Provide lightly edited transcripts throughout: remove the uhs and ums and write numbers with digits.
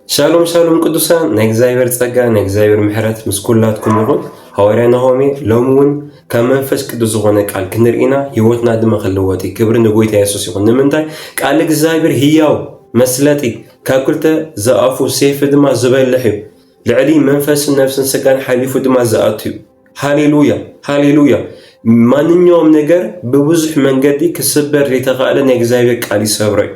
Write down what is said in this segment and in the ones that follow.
ሻሎም ሻሎም ቅዱሳን ናይ እግዚአብሔር ጸጋ ናይ እግዚአብሔር ምሕረት ምስ ኩላትኩም ይኹን። ሐዋርያ ናሆሜ ሎሚ እውን ካብ መንፈስ ቅዱስ ዝኾነ ቃል ክንርኢና ህይወትና ድማ ክልወጥ ክብሪ ንጎይታ ኢየሱስ ይኹን። ንምንታይ ቃል እግዚአብሔር ህያው መስለጢ ካብ ክልተ ዝኣፉ ሰይፊ ድማ ዝበልሕ እዩ። ልዕሊ መንፈስን ነፍስን ስጋን ሓሊፉ ድማ ዝኣቱ እዩ። ሃሌሉያ ሃሌሉያ። ማንኛውም ነገር በብዙሕ መንገዲ ክስበር ዘይተኻእለ ናይ እግዚአብሔር ቃል ይሰብሮ እዩ።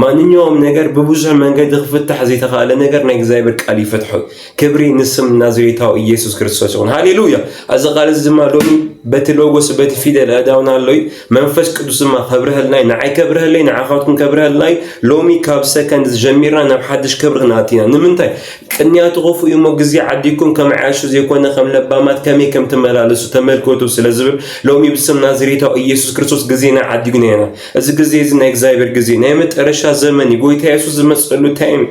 ማንኛውም ነገር በብዙሕ መንገዲ ክፍታሕ ዘይተኻእለ ነገር ናይ እግዚአብሔር ቃል ይፈትሖ። ክብሪ ንስም ናዝሬታዊ ኢየሱስ ክርስቶስ ይኹን። ሃሌሉያ። እዚ ቃል እዚ ድማ ሎሚ በቲ ሎጎስ በቲ ፊደል ኣዳውና ኣሎይ መንፈስ ቅዱስ ድማ ከብረህልናይ ንዓይ ከብረህለይ ንዓኻትኩም ከብረህልናይ ሎሚ ካብ ሰከንድ ጀሚርና ናብ ሓድሽ ክብሪ ክንኣትና። ንምንታይ ቅንያቱ ኸፉ እሞ ግዜ ዓዲኩም ከም ዓያሹ ዘይኮነ ከም ለባማት ከመይ ከም ትመላለሱ ተመልከቱ ስለዝብል ሎሚ ብስም ናዝሬታዊ ኢየሱስ ክርስቶስ ግዜና ዓዲግና ኢና። እዚ ግዜ እዚ ናይ እግዚአብሔር ግዜ ናይ መጨረሻ ዘመን ጎይታ ኢየሱስ ዝመጽሉ ታይም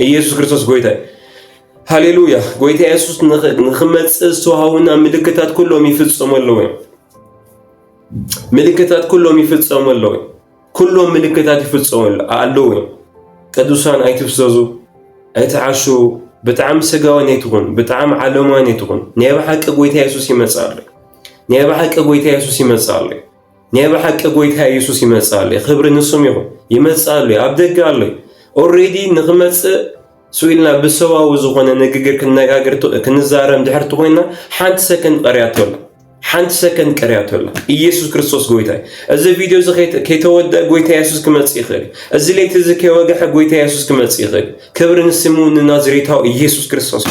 ኢየሱስ ክርስቶስ ጎይታ ሃሌሉያ። ጎይታ ኢየሱስ ንኽመጽእ ዝተዋሃቡና ምልክታት ኩሎም ይፍጸሙ ኣለዉ። ምልክታት ኩሎም ይፍጸሙ ኣለዉ። ኩሎም ምልክታት ይፍጸሙ ኣለዉ። ቅዱሳን ኣይትፍዘዙ ኣይትዓሹ። ብጣዕሚ ስጋዋን ኣይትኹን ብጣዕሚ ዓለማውያን ኣይትኹን። ናይ ብሓቂ ጎይታ ኢየሱስ ይመጽእ ኣሎ። ናይ ብሓቂ ጎይታ ኢየሱስ ይመጽእ ኣሎ። ናይ ብሓቂ ጎይታ ኢየሱስ ይመጽእ ኣሎ። ክብሪ ንስም ይኹን። ይመጽእ ኣሎ። ኣብ ደገ ኣሎ። ኦልሬዲ ንኽመጽእ ስዊልና ብሰዋዊ ዝኾነ ንግግር ክንዛረብ ድሕርቲ ኮይና ሓንቲ ሰከንድ ቀርያቶላ ሓንቲ ሰከንድ ቀርያቶላ። ኢየሱስ ክርስቶስ ጎይታ። እዚ ቪድዮ እዚ ከይተወድአ ጎይታ ኢየሱስ ክመጽእ ይኽእል። እዚ ለይቲ እዚ ከይወግሐ ጎይታ ኢየሱስ ክመጽእ ይኽእል። ክብሪ ንስሙ ንናዝሬታዊ ኢየሱስ ክርስቶስ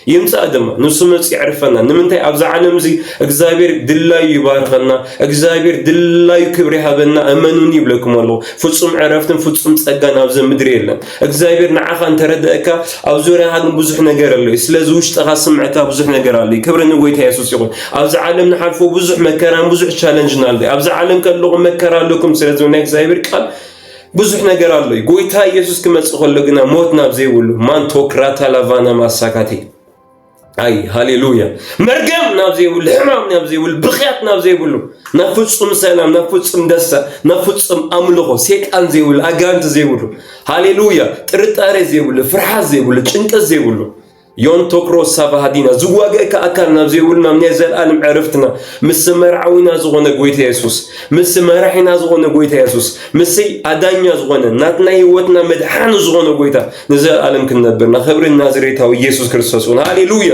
ይምጻእ ድማ ንሱ መጽእ ይዕርፈና። ንምንታይ ኣብዚ ዓለም እዚ እግዚአብሔር ድላዩ ይባርከና፣ እግዚአብሔር ድላዩ ክብሪ ይሃበና። እመኑኒ ይብለኩም ኣለኹ ፍጹም ዕረፍትን ፍጹም ጸጋን ኣብዚ ምድሪ የለን። እግዚአብሔር ንዓኻ እንተረድአካ ኣብ ዙርያኻ ግን ብዙሕ ነገር ኣሎ። ስለዚ ውሽጥኻ ስምዕካ ብዙሕ ነገር ኣሎ። ክብሪ ንጎይታ ኢየሱስ ይኹን። ኣብዚ ዓለም ንሓልፎ ብዙሕ መከራን ብዙሕ ቻለንጅን ኣሎ። ኣብዚ ዓለም ከለኹም መከራ ኣለኩም ስለዚ ናይ እግዚአብሔር ቃል ብዙሕ ነገር ኣሎ። ጎይታ ኢየሱስ ክመጽእ ከሎ ግና ሞት ናብ ዘይብሉ ማን ቶክራታ ላቫና ማሳካቴ አይ ሃሌሉያ። መርገም ናብ ዘይብሉ ሕማም ናብ ዘይብሉ ብኽያት ናብ ዘይብሉ ናብ ፍጹም ሰላም ናብ ፍጹም ደስታ ናብ ፍጹም ኣምልኾ ሰይጣን ዘይብሉ ኣጋንንቲ ዘይብሉ ሃሌሉያ። ጥርጣሬ ዘይብሉ ፍርሃት ዘይብሉ ጭንቀት ዘይብሉ ዮን ቶክሮስ ሳባሃዲና ዝዋግአካ ኣካል ናብ ዘይብሉ ናብ ናይ ዘለኣለም ዕረፍትና ምስ መርዓዊና ዝኾነ ጎይታ ኢየሱስ ምስ መራሒና ዝኾነ ጎይታ ኢየሱስ ምስ ኣዳኛ ዝኾነ ናትና ህይወትና መድሓኒ ዝኾነ ጎይታ ንዘለኣለም ክንነብርና ክብሪ ናዝሬታዊ ኢየሱስ ክርስቶስ ይኹን። ሃሌሉያ።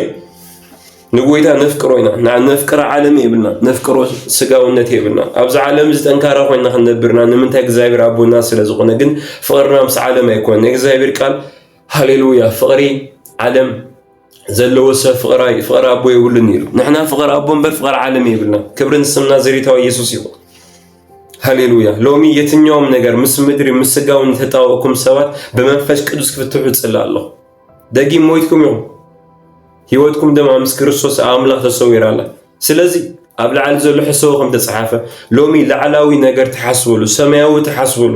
ንጎይታ ነፍቅሮ ኢና። ነፍቅሮ ዓለም የብልና፣ ነፍቅሮ ስጋውነት የብልና። ኣብዚ ዓለም እዚ ጠንካራ ኮይና ክንነብርና ንምንታይ እግዚአብሔር ኣቦና ስለ ዝኾነ ግን ፍቅርና ምስ ዓለም ኣይኮነን። እግዚአብሔር ቃል ሃሌሉያ ፍቅሪ ዓለም ዘለዎ ሰብ ፍቅሪ ኣቦ የብሉን ኢሉ። ንሕና ፍቅሪ ኣቦ እምበር ፍቅሪ ዓለም የብልና። ክብሪ ንስም ናዝሬታዊ ኢየሱስ ይኹን። ሃሌሉያ። ሎሚ የትኛውም ነገር ምስ ምድሪ ምስ ስጋውን ተጣወኩም ሰባት በመንፈስ ቅዱስ ክትፍትሑ ይጽላ ኣለኹ። ደጊም ሞይትኩም ይኹን ህይወትኩም ድማ ምስ ክርስቶስ ኣምላኽ ተሰዊራ ኣላ። ስለዚ ኣብ ላዕሊ ዘሎ ሕሰቦኩም ተጻሓፈ። ሎሚ ላዕላዊ ነገር ተሓስበሉ፣ ሰማያዊ ተሓስበሉ፣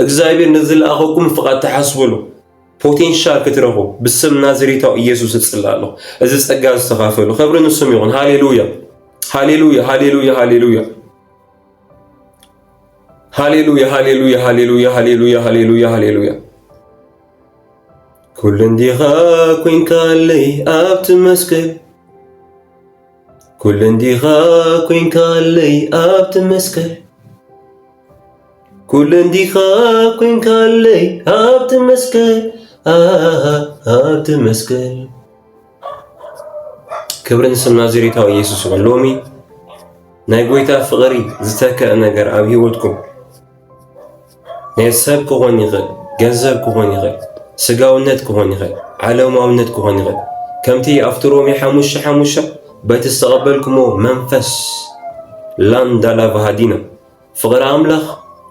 እግዚአብሔር ንዝለኣኸኩም ፍቓድ ተሓስበሉ፣ ፖቴንሻል ክትረኹ ብስም ናዝሬታዊ ኢየሱስ እጽላ ኣለኹ። እዚ ጸጋ ዝተኻፈሉ ክብሪ ንስም ይኹን። ሃሌሉያ ሃሌሉያ ሃሌሉያ ሃሌሉያ ሃሌሉያ ሃሌሉያ ሃሌሉያ ሃሌሉያ ሃሌሉያ ሃሌሉያ። ኩሉ እንዲኻ ኮይንካለይ ኣብቲ መስቀል፣ ኩሉ እንዲኻ ኮይንካለይ ኣብቲ መስቀል፣ ኩሉ እንዲኻ ኮይንካለይ ኣብቲ መስቀል ኣብቲ መስቀል። ክብሪ ንስም ናዝሬታዊ ኢየሱስ ይኹን። ሎሚ ናይ ጎይታ ፍቕሪ ዝተከአ ነገር ኣብ ህይወትኩም ናይ ሰብ ክኾን ይኽእል፣ ገንዘብ ክኾን ይኽእል፣ ስጋውነት ክኾን ይኽእል፣ ዓለማውነት ክኾን ይኽእል። ከምቲ ኣብቲ ሮሜ 5:5 በቲ ዝተቐበልኩሞ መንፈስ ላንዳላቫሃዲና ፍቕሪ ኣምላኽ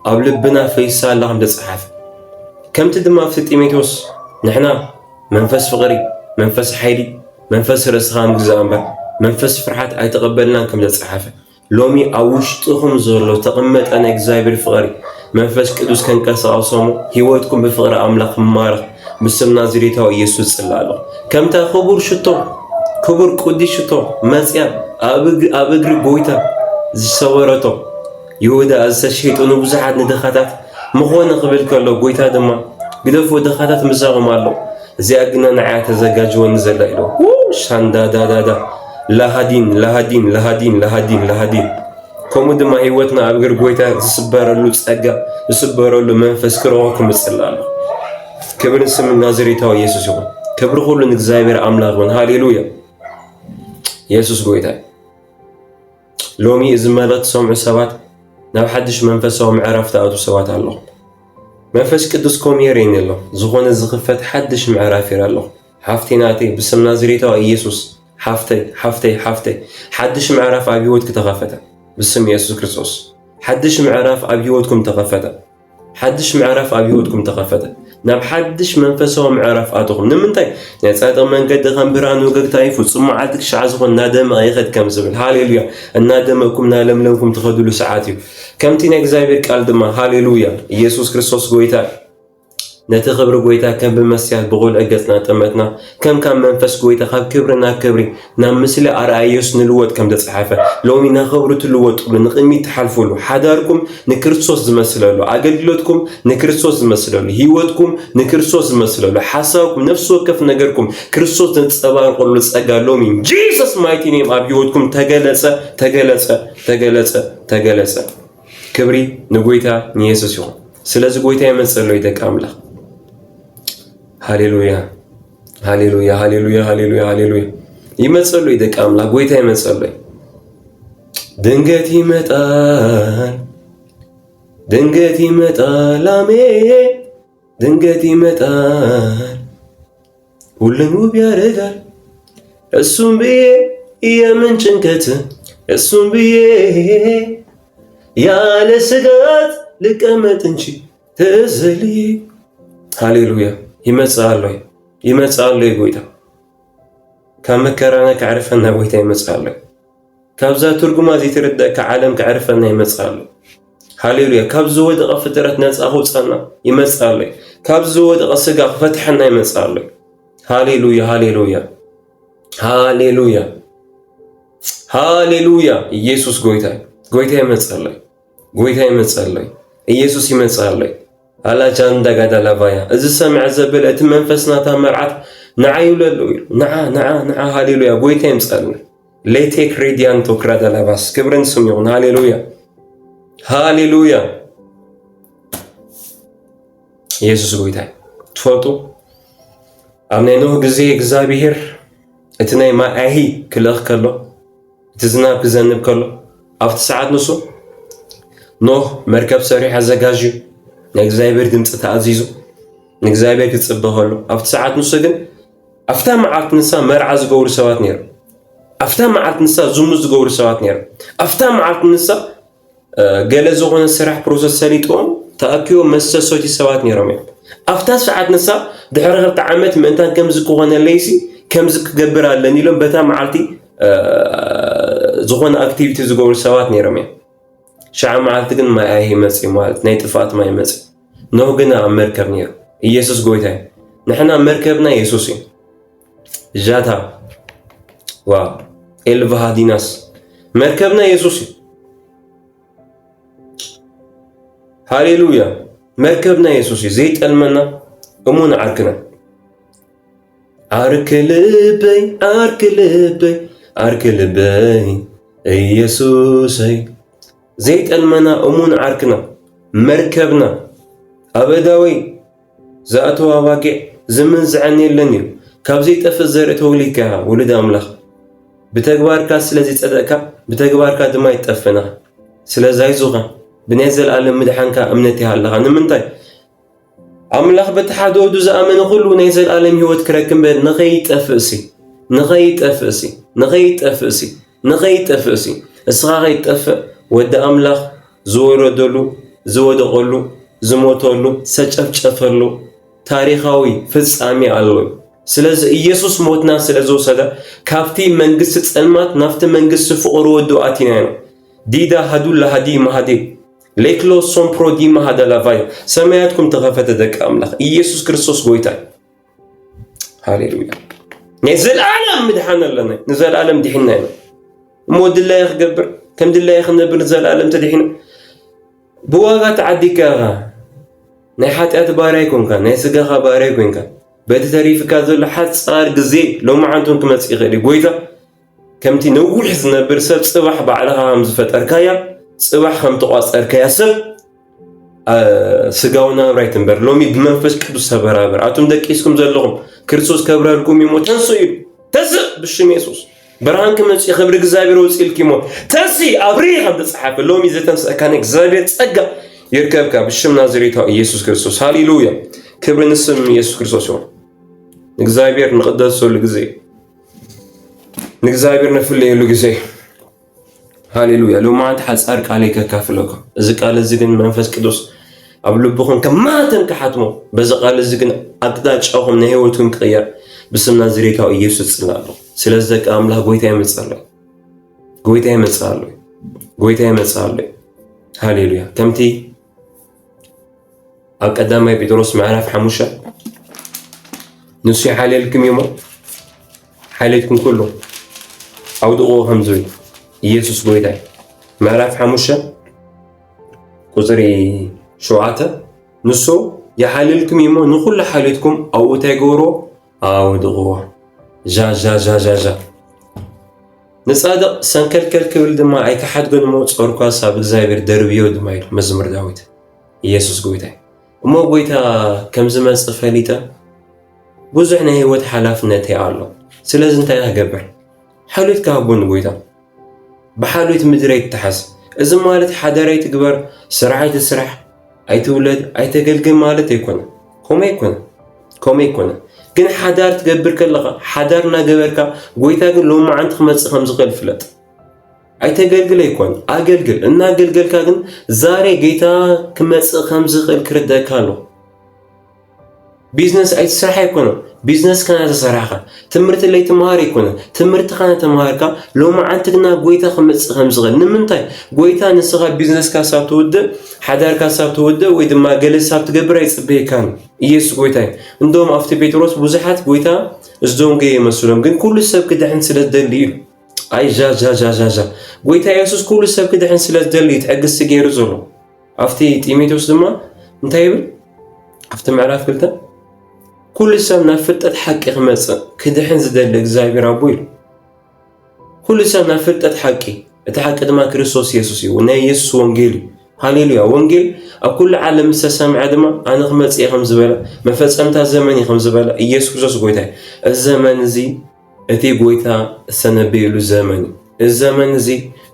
ኣብ ልብና ፈይሳ ኣላ ከም ተጻሓፈ። ከምቲ ድማ ኣብቲ ጢሞቴዎስ ንሕና መንፈስ ፍቕሪ፣ መንፈስ ሓይሊ፣ መንፈስ ርእስኻ ምግዛእ እምበር መንፈስ ፍርሓት ኣይተቐበልናን ከም ተጻሓፈ ሎሚ ኣብ ውሽጥኹም ዘሎ ተቐመጠ ናይ እግዚአብሔር ፍቕሪ መንፈስ ቅዱስ ከንቀሳቕሶሙ ህይወትኩም ብፍቕሪ ኣምላኽ ክማርኽ ብስም ናዝሬታዊ ኢየሱስ ጽላ ኣለኹ። ከምታ ክቡር ሽቶ ክቡር ቅዱስ ሽቶ መጽያ ኣብ እግሪ ጎይታ ዝሰወረቶ ይሁዳ ዝተሸይጡ ንብዙሓት ንድኻታት ምኾነ ክብል ከሎ ጎይታ ድማ ግደፎ ድኻታት ምሳኹም ኣሎ زياقنا نعات زجاج ونزل له شاندا دا دا دا لهادين لهادين لهادين لهادين لهادين كم دم هيوتنا أبغر قويتا سبّر له تسجع سبّر له منفس كروكم السلام كبر اسم النازري تاو يسوع يقول كبر خلوا نتزايبر أملاغون هاليلويا يسوع قويتا لومي إذا مالت سمع سوات نو حدش منفسهم عرفت أو سوات الله منفس قدس كوم يرين الله زغون الزغفت حدش معرافير الله حفتيناتي بسم نازري تاو يسوع حفتي حدش معرف أبيوت كتغفته بسم يسوع كريستوس حدش معرف أبيوتكم تغفته حدش معرف أبيوتكم تغفته ناب حدش منفسهم معرف أتوهم نمنتاي نتساعد من قد غنبران وقتاي فصم عادك شعزون نادم أيخد كم زبل هاليلويا النادمكم نالم لكم تخدلوا ساعاتي كم تينك زايبك قالدما هاليلويا يسوع كريستوس قويتا نتخبر قويتا كم بمسيح بقول أجتنا تمتنا كم منفس قويتا خاب كبرنا كبري نام مثل أرأيوس نلوت كم دصحافة لو من خبرة الوت بنقمي تحلفوا له حداركم نكرتسوس زمسلوا له عقلتكم نكرتسوس زمسلوا له هيوتكم نكرتسوس زمسلوا له حسابكم نفسه كيف نجركم كرتسوس نتصبر قولوا سأقالوا من جيسس مايتي نيم أبيوتكم تجلس كبري نقويتا نيسوس يوم سلاز قويتا يمسلوا يدك أملا هاليلويا هاليلويا هاليلويا هاليلويا هاليلويا يمسلوا يدك أملا قويتا يمسلوا دنقتي متال لامي دنقتي متال ولنو بيارقال السون بيه يا من شنكت السون بيه يا لسقات لك أما تنشي تزلي هاليلويا يمسال لي قويتا كم كرانا كعرف أنها قويتا يمسال لي كابزا ترجمة زي ترد كعالم كعرف أنها يمسال لي هاليلويا كابزو ودق فترة ناس أخو صنا يمسال لي كابزو ودق سقا فتحنا يمسال لي هاليلويا هاليلويا هاليلويا هاليلويا يسوع قويتا يمسال لي قويتا يمسال لي يسوع يمسال لي على جان دقا لافايا إذا سمع زبل أتمنفسنا تمرعت نعيول اللويل نعا هاليلويا قويتا يمسالني ليتيك ريديان توكرادا لافاس كبرن سميون هاليلويا يسوع قويتا تفوتو أمنينوه جزي إكزابير اتناي ما أهي كلاخ كله تزناب كزنب كله أفت ساعات نصو نوح مركب سريح الزجاجي نجزايبر دمت تعزيزو نجزايبر كتصبه له أفت ساعات نص جن أفتح معك نسا مرعز جور سوات نير أفتح معك نسا زمز جور سوات نير أفتح معك نسا جلزوغن السرح بروسس سليتهم تأكيو مسا صوتي سوات نيرهم أفتح ساعات نسا دحرغ تعمت من أنت كم زكوغن الليسي كم زك جبر على نيلهم بتا معلتي زوغن أكتيفيتي زجور سوات نيرهم شعب معلتكن ما أهي مسي مالت نيتفات ما يمسي نو جنا مركب نير يسوع قويتا نحنا مركبنا يسوسي جاتا واو الفهاديناس مركبنا يسوسي هاليلويا مركبنا يسوسي زيت المنا أمون عركنا عرك لبي يسوسي زيت المنا أمون عركنا مركبنا أبداوي زاتو واقع زمن زعني لنيو كابزي تفزر توليكا ولد أملاخ بتكبار كاس لذي تصدقك بتكبار كا دما يتفنا سلا زاي زوغا بنزل على مدحنكا أمنتي هالله نمنتاي أملاخ بتحدو دوز أمن كله نزل على هيوت كركم بين نغيت أفسي الصغير تأفأ ود أملاخ زور دلو زود قلو زموتولو سجفجفلو تاريخاوي فصامي الله سلاز يسوع موتنا سلازو سدا كافتي منجس تصلمات نفت منجس فقر ودعاتنا ديدا هدو لهدي مهدي ليكلو سون برودي مهدا لافاي سمعتكم تغفت دك أملاخ يسوع كريستوس قويتا هاليلويا نزل عالم مدحنا لنا نزل عالم دحنا مود الله يخبر كم دلله يخنبر نزل عالم تدحنا بواغا تعديكا نحات أتباريكم كان نسجها باريكم كان በተሪፍካ ዘሎ ሓፃር ግዜ ሎማዓንቱን ክመጽእ ይኽእል ጎይታ ከምቲ ነዊሕ ዝነብር ሰብ ጽባሕ ባዕልኻ ከም ዝፈጠርካያ ጽባሕ ከም ተቋጸርካያ ሰብ ስጋውና ራይት እምበር ሎሚ ብመንፈስ ቅዱስ ተበራበር ኣቱም ደቂስኩም ዘለኹም ክርስቶስ ከብረልኩም ይሞት ተንሱ ኢሉ ተስእ ብሽም ኢየሱስ ብርሃን ክመጽእ ክብሪ እግዚአብሔር ወጽኢልክ ይሞት ተንሲ ኣብሪ ከም ተጻሓፈ ሎሚ ዘተንስእካነ እግዚአብሔር ጸጋ ይርከብካ ብሽም ናዝሬታው ኢየሱስ ክርስቶስ ሃሌሉያ ክብሪ ንስም ኢየሱስ ክርስቶስ ይሁን እግዚአብሔር ንቅደሰሉ ጊዜ ንእግዚአብሔር ነፍልየሉ ጊዜ ሃሌሉያ ሎማ አንተ ሓጻር ቃል ይከካፍለኩ እዚ ቃል እዚ ግን መንፈስ ቅዱስ ኣብ ልብኹም ከማተን ከሓትሞ በዚ ቃል እዚ ግን ኣቅጣጫኹም ንህይወትኩም ክቅየር ብስም ናዝሬታው ኢየሱስ ጽላሎ ስለዚህ አምላክ ጎይታ ይመጻለይ ጎይታ ይመጻለይ ሃሌሉያ ከምቲ ኣብ ቀዳማይ ጴጥሮስ ምዕራፍ 5 ንሱ ይሓልልኩም ይሞ ሓልልኩም ኩሉ ኣውድቑ ከምዙይ ኢየሱስ ጎይታ ምዕራፍ 5 ቁጽሪ 7 ንሱ ይሓልልኩም ይሞ ንኹሉ ሓልልኩም ኣብኡ እንታይ ገብሮ ኣውድቑ ዣ ንጻድቕ ሰንከልከል ክብል ድማ ኣይከሓድጎን እሞ ጾርኳ ሳብ እግዚአብሔር ደርብዮ ድማ ኢሉ መዝሙር ዳዊት ኢየሱስ ጎይታ እሞ ጎይታ ከም ዝመጽእ ፈሊጠ ብዙሕ ናይ ህይወት ሓላፍነት ኣሎ ስለዚ እንታይ ኣገብር ሓልዮት ካብን ጎይታ ብሓልዮት ምድር ይተሓዝ እዚ ማለት ሓደራይ ትግበር ስራዓይ ትስራሕ ኣይትውለድ ኣይተገልግል ማለት ኣይኮነ ኮመ ይኮነ ግን ሓዳር ትገብር ከለኻ ሓዳርና ገበርካ ጎይታ ግን ሎማ ዓንቲ ክመጽእ ከም ዝኽእል ፍለጥ ኣይተገልግል ኣይኮን ኣገልግል እናገልገልካ ግን ዛሬ ጌታ ክመጽእ ከም ዝኽእል ክርዳእካ ኣሎ ቢዝነስ ኣይትስራሕ ኣይኮነ ቢዝነስ ካና ተሰራኻ ትምህርቲ ላይ ተማሃር ኣይኮነ ትምህርቲ ካና ተማሃርካ ሎማ ዓንቲ ግና ጎይታ ክመጽእ ከም ዝኽእል ንምንታይ ጎይታ ንስኻ ቢዝነስ ካሳብ ትውድእ ሓዳር ካሳብ ትውድእ ወይ ድማ ገለሳብ ትገብር ኣይጽበየካን ኢየሱስ ጎይታ እንደውም ኣብቲ ጴጥሮስ ብዙሓት ጎይታ እዝዶም ገ ይመስሎም ግን ኩሉ ሰብ ክድሕን ስለዝደሊ እዩ ኣይ ዣ ጎይታ ኢየሱስ ኩሉ ሰብ ክድሕን ስለዝደሊ ትዕግስ ገይሩ ዘሎ ኣብቲ ጢሞቴዎስ ድማ እንታይ ይብል ኣብቲ ምዕራፍ 2 ኩሉ ሰብ ናብ ፍልጠት ሓቂ ክመጽእ ክድሕን ዝደሊ እግዚአብሔር ኣቦ ኢሉ ኩሉ ሰብ ናብ ፍልጠት ሓቂ እቲ ሓቂ ድማ ክርስቶስ ኢየሱስ እዩ ናይ ኢየሱስ ወንጌል እዩ ሃሌሉያ ወንጌል ኣብ ኩሉ ዓለም ዝተሰምዐ ድማ ኣነ ክመጽእ ከም ዝበለ መፈጸምታ ዘመን ከም ዝበለ ኢየሱስ ክርስቶስ ጎይታ እዚ ዘመን እዚ እቲ ጎይታ ዝተነበየሉ ዘመን እዚ ዘመን እዚ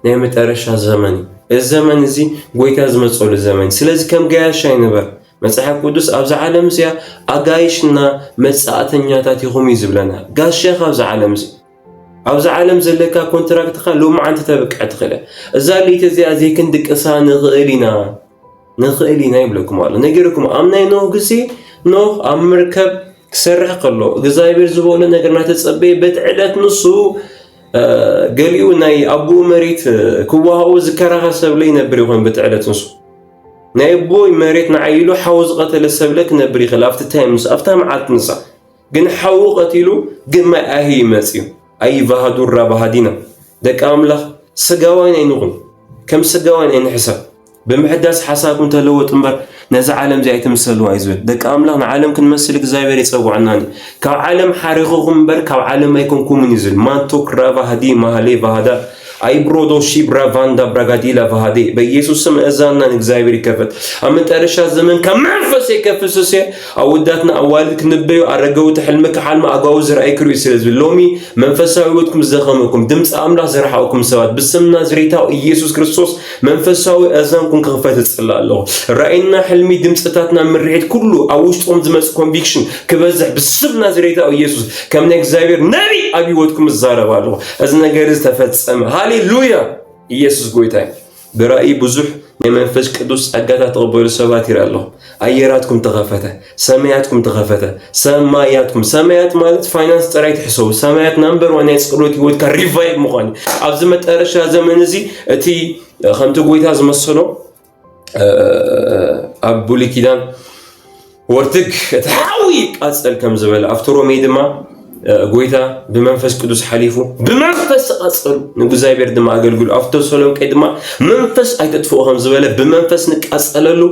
ናይ መጨረሻ ዘመን እዚ ዘመን እዚ ጎይታ ዝመጸሉ ዘመን ስለዚ ከም ጋያሻ ይነበር መጽሐፍ ቅዱስ ኣብዚ ዓለም እዚኣ ኣጋይሽና መጻእተኛታት ይኹም ይዝብለና ጋሻኻ ኣብዚ ዓለም እዚ ኣብዚ ዓለም ዘለካ ኮንትራክትኻ ሎማ ዓንቲ ተብቅዕ ትኽእል እዛ ለይቲ እዚኣ ዘይክንድቅሳ ንኽእል ኢና ይብለኩም ኣሎ ነገርኩም ኣብ ናይ ኖህ ግዜ ኖህ ኣብ መርከብ ክሰርሕ ከሎ እግዚአብሔር ዝበሎ ነገር እናተጸበየ በቲ ዕለት ንሱ ገሊኡ ናይ ኣቦኡ መሬት ክዋሃቡ ዝከራኸ ሰብ ላይ ነብር ይኾን በቲ ዕለት ንሱ ናይ ቦይ መሬት ንዓይሉ ሓው ዝቐተለ ሰብለ ክነብር ይኽእል ኣብቲ ታይም ንሱ ኣብታ መዓልቲ ንሳ ግን ሓው ቀቲሉ ግን ማይ ኣሂ ይመጽእ ኣይ ባህዱራ ባህዲና ደቂ ኣምላኽ ስጋዋይን ኣይንኹን ከም ስጋዋይን ኣይንሕሰብ ብምሕዳስ ሓሳብኩም ተለወጡ እምበር ነዚ ዓለም እዚ ኣይትምሰልዎ ኣይዝብል ደቂ ኣምላኽ ንዓለም ክንመስል እግዚአብሔር ይጸውዐናኒ ካብ ዓለም ሓሪኹኩም እምበር ካብ ዓለም ኣይኮንኩምን እዩ ዝብል ማንቶ ክራቫ ሃዲ ማሃሌ ባህዳ ኣይ ብሮዶ ሺብራ ቫንዳ ብራጋዲላ ባህዴ በኢየሱስ ስም እዛናን እግዚአብሔር ይከፈት ኣብ መጨረሻ ዘመን ካብ መንፈስ ይከፍስስ ኣውዳትና ኣዋልድ ክንበዩ ኣረገውት ሕልሚ ከሓልማ ኣጓው ዝረአይ ክርኡ ስለዝብል ሎሚ መንፈሳዊ ህይወትኩም ዝዘኸመኩም ድምፂ ኣምላኽ ዝረሓቁኩም ሰባት ብስም ናዝሬታው ኢየሱስ ክርስቶስ መንፈሳዊ እዛንኩም ክኽፈት እጽላ ኣለኹ ራእይና ሕልሚ ድምፅታትና ምርሒት ኩሉ ኣብ ውሽጦም ዝመጽእ ኮንቪክሽን ክበዝሕ ብስም ናዝሬታው ኢየሱስ ከም ናይ እግዚአብሔር ነቢ ኣብ ህይወትኩም ዝዛረብ ኣለኹ እዚ ነገር ዝተፈጸመ ሃሌሉያ ኢየሱስ ጎይታ ብራእይ ብዙሕ ናይ መንፈስ ቅዱስ ጸጋታት ተቐበሉ ሰባት ይረአለኹ ኣየራትኩም ተኸፈተ ሰማያትኩም ተኸፈተ ሰማያት ማለት ፋይናንስ ጥራይ ትሕሰቡ ሰማያት ናምበር ዋን ናይ ጸሎት ህይወትካ ሪቫይቭ ምዃኑ ኣብዚ መጨረሻ ዘመን እዚ እቲ ከምቲ ጎይታ ዝመሰሎ ኣብ ብሉይ ኪዳን ወርትግ እቲ ሓዊ ቃጸል ከም ዝበለ ኣብቲ ሮሜ ድማ ጎይታ በመንፈስ ቅዱስ ሓሊፉ በመንፈስ ተቃጸሉ ንእግዚአብሔር ድማ አገልግሉ ኣብ ተሰሎንቄ ድማ መንፈስ ኣይተጥፍኦ ከም ዝበለ በመንፈስ ንቃጸለሉ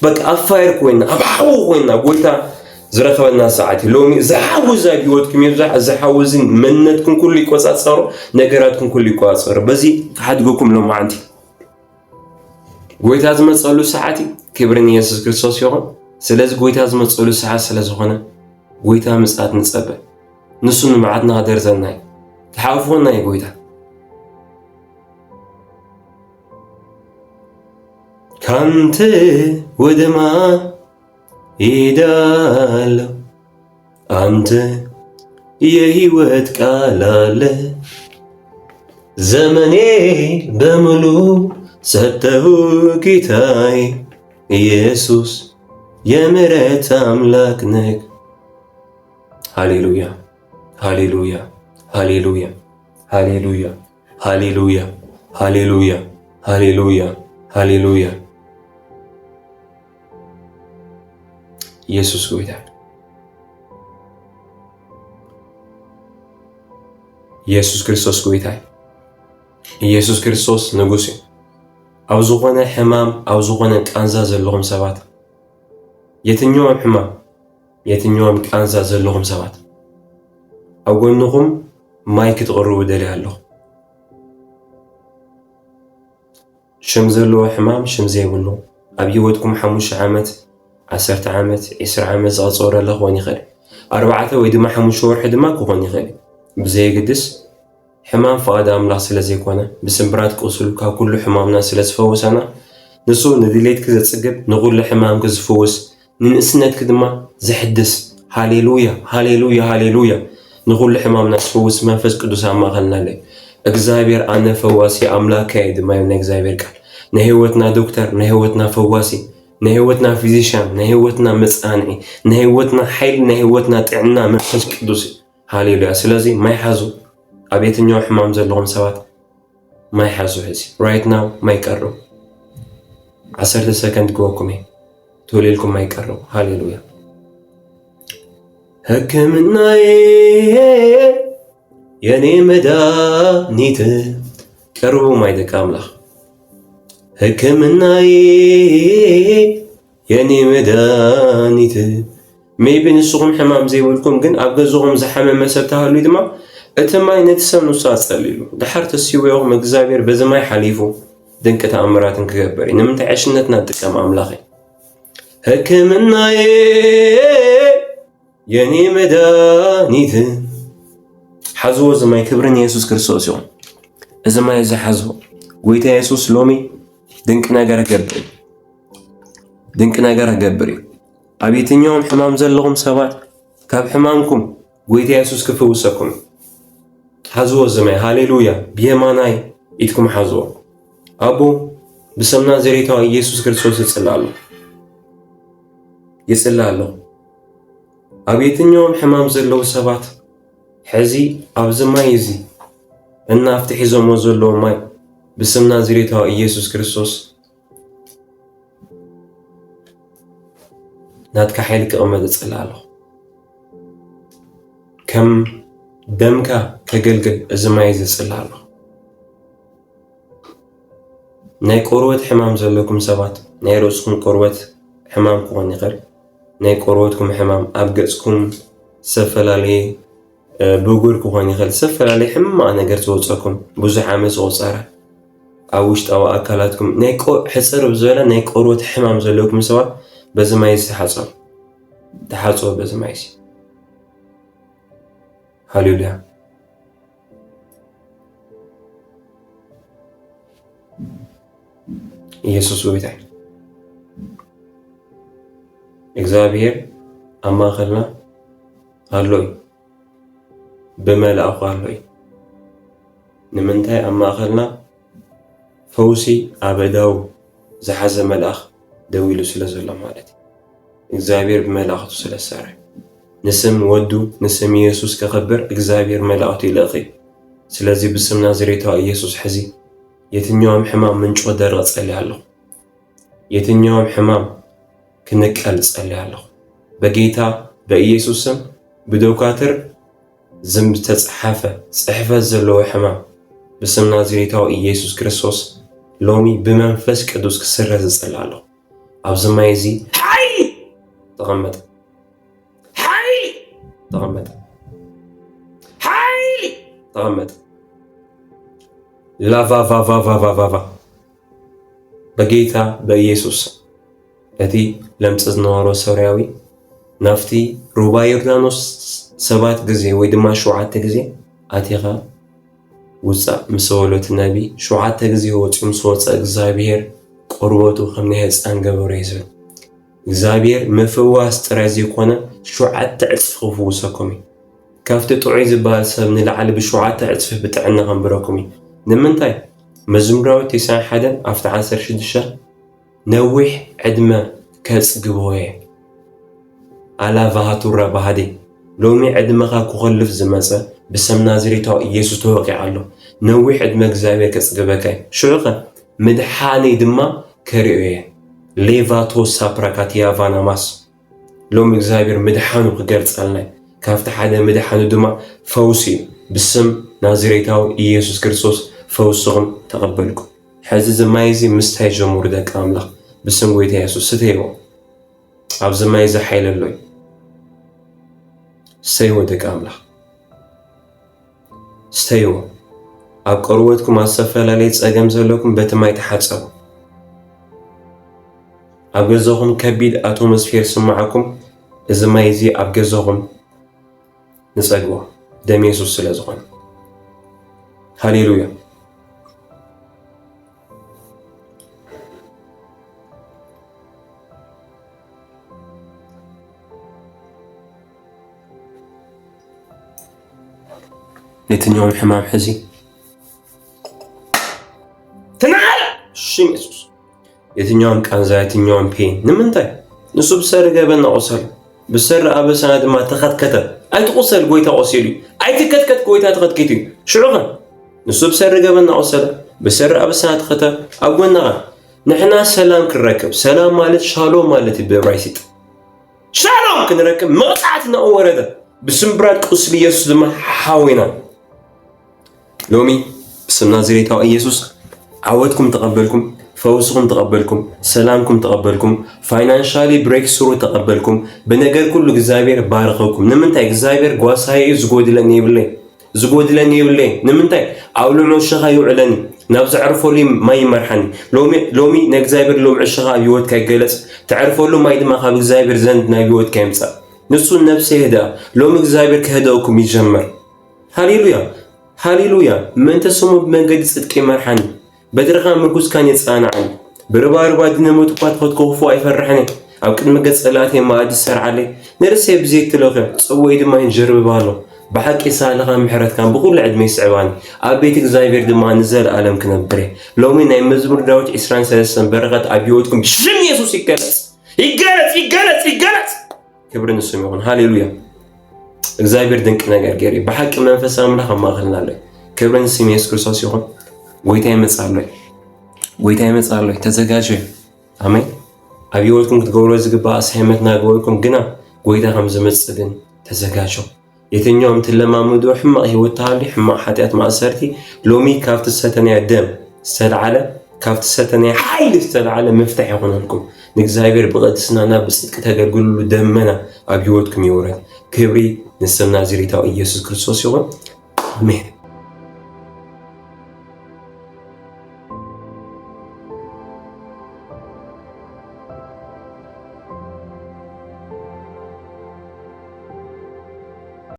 በቃ አፋየር ኮይና አባው ኮይና ጎይታ زرخبنا ساعتي لومي زحوز بيوتكم يبزح زحوزين منتكم كل يقصات صار نجاراتكم كل يقصات صار بزي حدقكم لو ما عندي قويت هذا تصلوا ساعتي كبرني يسوع كريستوس يوم سلاز قويت هذا تصلوا ساعة سلاز هنا قويتها مسقات نتصبر نسون معدنا هدر زناي تحافونا يا قويتها كانت ودما إيدالو أنت يهيوت كالاله زمني بملو سته كتاي يسوس يمرت أملاكنك هاليلويا هاليلويا هاليلويا هاليلويا هاليلويا هاليلويا هاليلويا هاليلويا ኢየሱስ ጌታ ኢየሱስ ክርስቶስ ጌታ ኢየሱስ ክርስቶስ ንጉስ ኣብ ዝኾነ ሕማም ኣብ ዝኾነ ቃንዛ ዘለኹም ሰባት የትኛውም ሕማም የትኛውም ቃንዛ ዘለኹም ሰባት ኣብ ጎንኹም ማይ ክትቀርቡ ደልያ ኣለኹ ሽም ዘለዎ ሕማም ሽም ዘይብሉ ኣብ ህይወትኩም 5 ዓመት 10 ዓመት 20 ዓመት ዝቕፅር ኣሎ ክኾን ይኽእል 4 ወይ ድማ 5 ወርሒ ድማ ክኾን ይኽእል ብዘይግድስ ሕማም ፍቓድ ኣምላኽ ስለ ዘይኮነ ብስምብራት ቁስሉ ካብ ኩሉ ሕማምና ስለ ዝፈወሰና ንሱ ንድሌትክ ዘፅግብ ንኩሉ ሕማምክ ዝፈውስ ንንእስነትክ ድማ ዝሕድስ ሃሌሉያ ሃሌሉያ ሃሌሉያ ንኩሉ ሕማምና ዝፈውስ መንፈስ ቅዱስ ኣብ ማእኸልና ኣሎ እግዚአብሔር ኣነ ፈዋሲ ኣምላከይ ድማ ናይ እግዚአብሔር ቃል ናይ ህይወትና ዶክተር ናይ ህይወትና ፈዋሲ ናይ ህይወትና ፊዚሽያን ናይ ህይወትና መጽናዕኒ ናይ ህይወትና ሓይል ናይ ህይወትና ጥዕና መንፈስ ቅዱስ ሃሌሉያ ስለዚ ማይ ሓዙ ኣብ የትኛው ሕማም ዘለኹም ሰባት ማይ ሓዙ ሕዚ ራይት ናው ማይ ቀርቡ 10 ሰከንድ ክወኩም ተወሊልኩም ማይ ቀርቡ ሃሌሉያ ሕክምናዬ የኔ መድኃኒት ቀርቡ ማይ ደቂ አምላኽ ሕክምናዬ የኔ መድኃኒት ሜቢ ንስኹም ሕማም ዘይብልኩም ግን ኣብ ገዝኹም ዝሓመመ ሰብ ተሃልዩ ድማ እቲ ማይ ነቲ ሰብ ንውሳድ ጸሊሉ ድሓር ተሲውዮም እግዚአብሔር በዚ ማይ ሓሊፉ ድንቂ ተኣምራትን ክገብር እዩ ንምንታይ ዕሽነትና ጥቀም ኣምላኽ ሕክምናዬ የኔ መድኃኒት ሓዝዎ እዚ ማይ ክብርን ኢየሱስ ክርስቶስ ይኹን እዚ ማይ እዚ ሓዝዎ ጎይታ ኢየሱስ ሎሚ ድንቅ ነገር ገብር ድንቅ ነገር ገብር ኣብ የትኛውም ሕማም ዘለኹም ሰባት ካብ ሕማምኩም ጎይታ ኢየሱስ ክፍውሰኩም ሓዝዎ እዚ ማይ ሃሌሉያ ብየማናይ ኢትኩም ሓዝዎ ኣቦ ብሰምና ዘሬታዊ ኢየሱስ ክርስቶስ ይጽላሎ ኣብ የትኛውም ሕማም ዘለዉ ሰባት ሕዚ ኣብዚ ማይ እዚ እና ኣብቲ ሒዞሞ ዘለዎ ማይ بسمنا زريتها إيسوس كريستوس ناتك حيلك أمد تصلاله كم دمك كجلجل زمايز تصلاله ناي قروة حمام زلكم سبات ناي رؤسكم قروة حمام قواني غير ناي قروتكم حمام أبقسكم سفلالي بوغور كواني غير سفلالي حما أنا قرت وصاكم بوزح عمس وصاره أوشت أو أكلاتكم نيكو حسر بزولا نيكو روت حمام زلوكم سوا بزمايز تحصل بزمايز هاليلويا ኢየሱስ ወይታይ እግዚአብሔር አማኸልና አሎይ በመላእኽቱ አሎይ ንምንታይ አማኸልና ፈውሲ አበዳው ዝሓዘ መልአኽ ደው ኢሉ ስለ ዘሎ ማለት እግዚአብሔር በመላእኽቱ ስለሰረ ንስም ወዱ ንስም ኢየሱስ ከኸበር እግዚአብሔር መላእኽቱ ይልእኺ ስለዚህ ብስም ናዝሬታዊ ኢየሱስ ሕዚ የትኛውም ሕማም ምንጭ ደረቅ ጸልያለሁ የትኛውም ሕማም ክንቀል ጸልያለሁ በጌታ በኢየሱስ ስም በዶክተር ዝም ተጻፈ ጽሕፈት ዘለዎ ሕማም ብስም ናዝሬታዊ ኢየሱስ ክርስቶስ ሎሚ በመንፈስ ቅዱስ ክስረዝ ጸልያለሁ ኣብ ዘማይዚ ሃይ ተቀመጥ ተቐመጠ። ሓይሊ ተቐመጠ። ላቫቫቫቫቫቫ በጌታ በኢየሱስ እቲ ለምጽ ዝነበሮ ሶርያዊ ናፍቲ ሩባ ዮርዳኖስ 7 ጊዜ ወይ ድማ 7 ጊዜ ኣቲኻ ውፃእ ምስ በሎት ነቢ 7 ጊዜ ወፂኡ ምስ ወፀ እግዚአብሔር ቆርበቱ ከም ናይ ህፃን ገበሮ ይዝብል። እግዚአብሔር ምፍዋስ ጥራይ ዘይኮነ 7 እጥፍ ክፍውሰኩም እዩ። ካብቲ ጥዑይ ዝበሃል ሰብ ንላዕሊ ብ7 እጥፍ ብጥዕና ከንብረኩም እዩ። ንምንታይ? መዝሙራዊ 91 ኣፍቲ 16 ነዊሕ ዕድመ ከጽግቦ እየ ኣላቫሃቱራ ባህዴ ሎሚ ዕድመኻ ክኸልፍ ዝመፀ ብሰም ናዝሬታዊ ኢየሱስ ተወቂዕ ኣሎ። ነዊሕ ዕድመ እግዚአብሔር ከጽግበካ እዩ። ሽዑኸ ምድሓነይ ድማ ከሪኦ እየ ሌቫቶሳ ፕራካቲያ ቫናማስ ሎሚ እግዚአብሔር ምድሓኑ ክገልጸልና ካብቲ ሓደ ምድሓኑ ድማ ፈውሲ እዩ። ብስም ናዝሬታዊ ኢየሱስ ክርስቶስ ፈውስኹም ተቐበልኩም። ሕዚ ዝማይ እዚ ምስታይ ጀምሩ ደቂ ኣምላኽ ብስም ጎይታ ኢየሱስ ስተይዎ ኣብ ዝማይ እዚ ሓይሊ ኣሎ እዩ። ስተይዎ ደቂ ኣምላኽ ስተይዎ። ኣብ ቆርበትኩም ኣብ ዝተፈላለየ ፀገም ዘለኩም በቲ ማይ ተሓፀቡ። ኣብ ገዛኹም ከቢድ ኣቶሞስፌር ስማዓኩም እዚ ማይ እዚ ኣብ ገዛኹም ንፀግቦ ደም ኢየሱስ ስለ ዝኾነ ሃሌሉያ። የትኛውም ሕማም ሕዚ ተናገር ሽም ኢየሱስ። የትኛውም ቃንዛ የትኛውም ፔን ንምንታይ ንሱ ብሰሪ ገበና ቆሰል ብሰሪ ኣበሰና ድማ ተኸትከተ ኣይትቆሰል ጎይታ ቆሲሉ ኣይትከትከት ጎይታ ተኸትከት እዩ። ሽዑኸ ንሱ ብሰሪ ገበና ቆሰለ ብሰሪ ኣበሰና ተኸተ ኣብ ጎናኻ ንሕና ሰላም ክንረክብ። ሰላም ማለት ሻሎም ማለት እዩ ብዕብራይስጥ ሻሎም ክንረክብ መቕፃዕት ናወረደ ብስምብራት ቁስሊ ኢየሱስ ድማ ሓዊና ሎሚ ብስም ናዝሬታዊ ኢየሱስ ዓወትኩም ተቐበልኩም፣ ፈውስኩም ተቐበልኩም፣ ሰላምኩም ተቐበልኩም፣ ፋይናንሻሊ ብሬክ ስሩ ተቐበልኩም። ብነገር ኩሉ እግዚአብሔር ባረኸኩም። ንምንታይ? እግዚአብሔር ጓሳይ ዝጎድለኒ ይብለኝ ዝጎድለኒ ይብለኝ። ንምንታይ? ኣብ ልዑል ሸኻ ይውዕለኒ ናብ ዘዕርፈሉ ማይ ይመርሓኒ። ሎሚ ንእግዚአብሔር ሎምዕ ሸኻ ኣብ ህይወትካ ይገለጽ። ትዕርፈሉ ማይ ድማ ካብ እግዚአብሔር ዘንድ ናብ ህይወትካ ይምጻእ። ንሱ ነፍሲ ይህድኣ። ሎሚ እግዚአብሔር ክህደአኩም ይጀምር። ሃሌሉያ ሃሌሉያ። ምእንተ ስሙ ብመንገዲ ጽድቂ ይመርሓኒ፣ በድርኻ ምርጉዝካን የጽናዓኒ። ብርባርባ ድነሞት እኳ ትኸትከኽፎ ኣይፈርሐኒ። ኣብ ቅድሚ ገጽ ጸላእተይ መኣዲ ዝሰርዓለይ ንርእሰይ ብዘይት ትለኽዮ ጽወይ ድማ ይንጀርብባሎ። ብሓቂ ሳልኻ ምሕረትካን ብኩሉ ዕድመ ይስዕባኒ። ኣብ ቤት እግዚአብሔር ድማ ንዘለኣለም ክነብር እየ። ሎሚ ናይ መዝሙር ዳዊት 23 በረኸት ኣብ ህይወትኩም ብሽም ኢየሱስ ይገለጽ ይገለጽ ይገለጽ ይገለጽ። ክብሪ ንስሙ ይኹን። ሃሌሉያ። እግዚአብሔር ድንቅ ነገር ገይሩ ብሓቂ መንፈስ ኣምላኽ ኣብ ማእኸልና ኣሎ። ክብሪ ንስሙ ኢየሱስ ክርስቶስ ይኹን። ጎይታ ይመጽእ ጎይታ ይመጽእ። ተዘጋጁ። ኣሜን። ኣብ ህይወትኩም ክትገብሮ ዝግባእ ኣሳይመንት ናገበርኩም ግና ጎይታ ከም ዝመጽእ ግን ተዘጋጁ። የትኛውም ትለማመዱ ሕማቕ ህይወት ተሃልዩ ሕማቕ ሓጢኣት ማእሰርቲ ሎሚ ካብቲ ሰተናየ ደም ዝተልዓለ ካብቲ ሰተናየ ሓይሊ ዝተልዓለ ምፍታሕ ይኹነልኩም። ንእግዚአብሔር ብቅድስናና ብጽድቂ ተገልግሉሉ ደመና ኣብ ህይወትኩም ይውረድ። ክብሪ ንስም ናዝሬታዊ ኢየሱስ ክርስቶስ ይኹን። ኣሜን።